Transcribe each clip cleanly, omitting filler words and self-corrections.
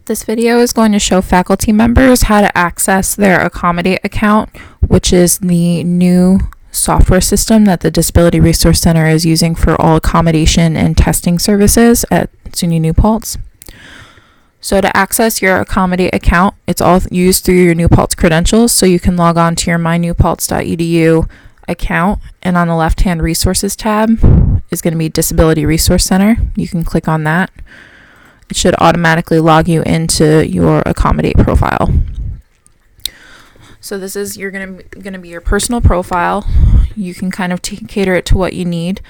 This video is going to show faculty members how to access their Accommodate account, which is the new software system that the Disability Resource Center is using for all accommodation and testing services at SUNY New Paltz. So to access your Accommodate account, it's all used through your New Paltz credentials, so you can log on to your mynewpaltz.edu account, and on the left-hand resources tab is going to be Disability Resource Center. You can click on that. It should automatically log you into your Accommodate profile. So this is going to be your personal profile. You can kind of cater it to what you need.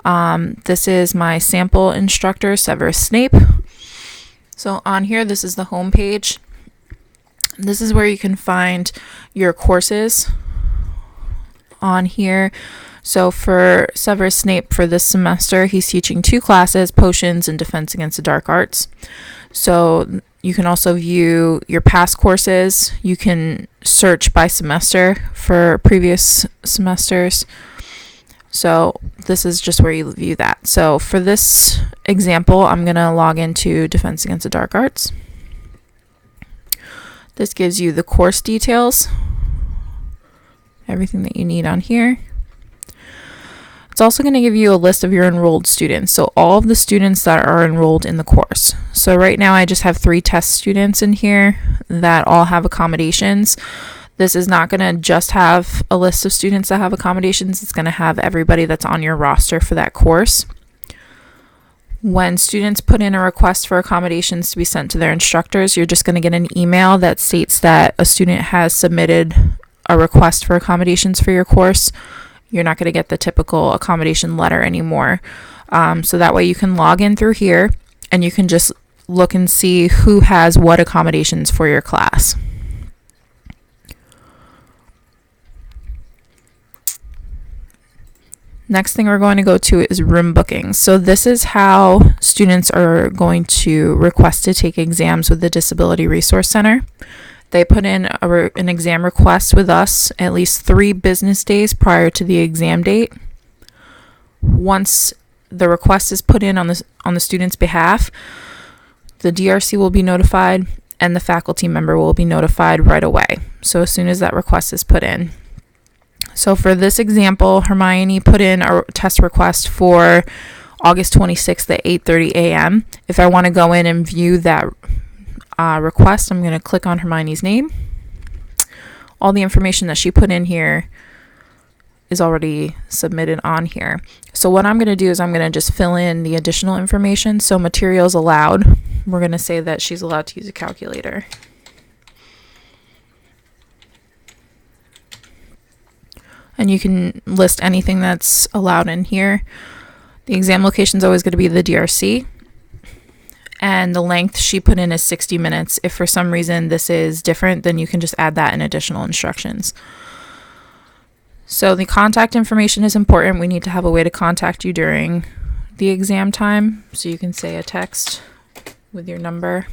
This is my sample instructor, Severus Snape. So on here, this is the home page. This is where you can find your courses on here. So for Severus Snape for this semester, he's teaching 2 classes, Potions and Defense Against the Dark Arts. So you can also view your past courses. You can search by semester for previous semesters. So this is just where you view that. So for this example, I'm going to log into Defense Against the Dark Arts. This gives you the course details, everything that you need on here. It's also going to give you a list of your enrolled students, so all of the students that are enrolled in the course. So right now I just have 3 test students in here that all have accommodations. This is not going to just have a list of students that have accommodations. It's going to have everybody that's on your roster for that course. When students put in a request for accommodations to be sent to their instructors, you're just going to get an email that states that a student has submitted a request for accommodations for your course. You're not going to get the typical accommodation letter anymore. So that way you can log in through here and you can just look and see who has what accommodations for your class. Next thing we're going to go to is room bookings. So this is how students are going to request to take exams with the Disability Resource Center. They put in an exam request with us at least 3 business days prior to the exam date. Once the request is put in on the student's behalf, the DRC will be notified and the faculty member will be notified right away. So as soon as that request is put in. So for this example, Hermione put in a test request for August 26th at 8:30 a.m. If I want to go in and view that request, I'm going to click on Hermione's name. All the information that she put in here is already submitted on here. So what I'm going to do is I'm going to just fill in the additional information. So materials allowed, we're going to say that she's allowed to use a calculator. And you can list anything that's allowed in here. The exam location is always going to be the DRC. And the length she put in is 60 minutes. If for some reason this is different, then you can just add that in additional instructions. So the contact information is important. We need to have a way to contact you during the exam time. So you can say a text with your number.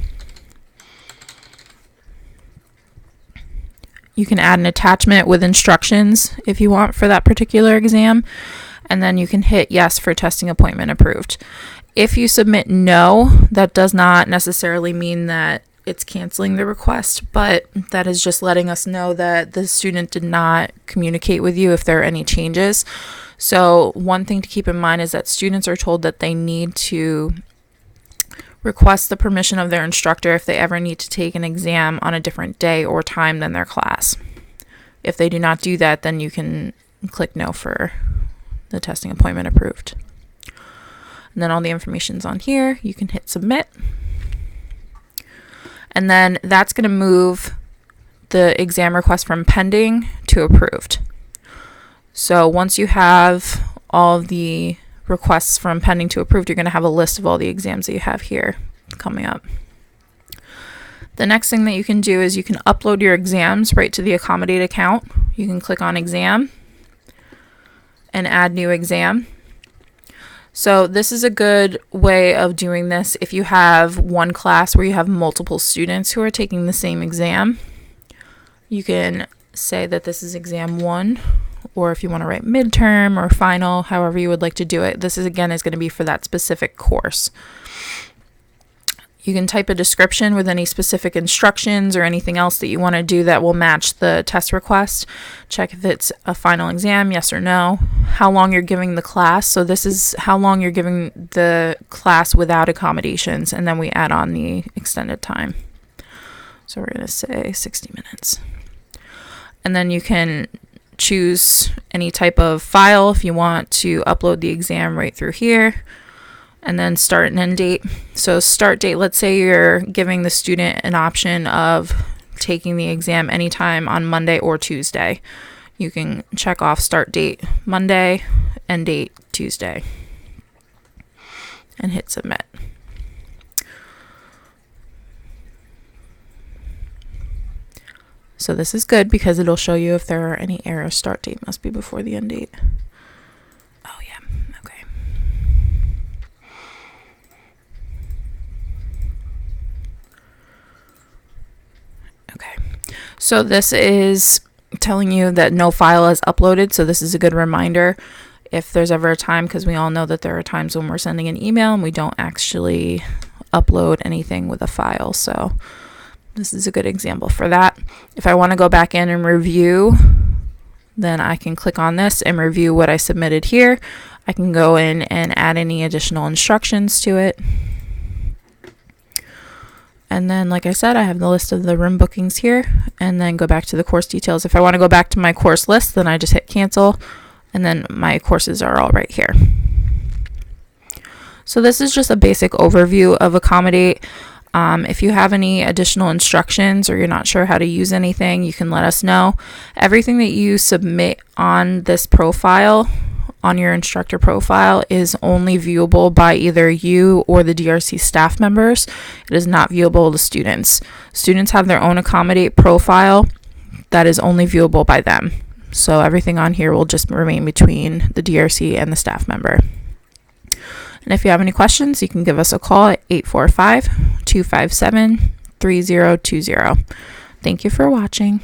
You can add an attachment with instructions if you want for that particular exam. And then you can hit yes for testing appointment approved. If you submit no, that does not necessarily mean that it's canceling the request, but that is just letting us know that the student did not communicate with you if there are any changes. So one thing to keep in mind is that students are told that they need to request the permission of their instructor if they ever need to take an exam on a different day or time than their class. If they do not do that, then you can click no for the testing appointment approved. And then all the information's on here. You can hit submit. And then that's going to move the exam request from pending to approved. So once you have all of the requests from pending to approved, you're going to have a list of all the exams that you have here coming up. The next thing that you can do is you can upload your exams right to the Accommodate account. You can click on exam and add new exam. So this is a good way of doing this if you have one class where you have multiple students who are taking the same exam. You can say that this is exam 1, or if you want to write midterm or final, however you would like to do it. This is going to be for that specific course. You can type a description with any specific instructions or anything else that you want to do that will match the test request. Check if it's a final exam, yes or no. How long you're giving the class. So this is how long you're giving the class without accommodations, and then we add on the extended time. So we're going to say 60 minutes. And then you can choose any type of file if you want to upload the exam right through here. And then start and end date. So start date, let's say you're giving the student an option of taking the exam anytime on Monday or Tuesday. You can check off start date Monday, end date Tuesday, and hit submit. So this is good because it'll show you if there are any errors. Start date must be before the end date. Oh yeah, okay. Okay, so this is telling you that no file is uploaded. So this is a good reminder if there's ever a time, because we all know that there are times when we're sending an email and we don't actually upload anything with a file. So this is a good example for that. If I want to go back in and review, then I can click on this and review what I submitted here. I can go in and add any additional instructions to it. And then, like I said, I have the list of the room bookings here, and then go back to the course details. If I want to go back to my course list, then I just hit cancel, and then my courses are all right here. So this is just a basic overview of Accommodate. If you have any additional instructions or you're not sure how to use anything, you can let us know. Everything that you submit on this profile, on your instructor profile, is only viewable by either you or the DRC staff members. It is not viewable to students. Students have their own Accommodate profile that is only viewable by them. So everything on here will just remain between the DRC and the staff member. And if you have any questions, you can give us a call at 845-257-3020. Thank you for watching.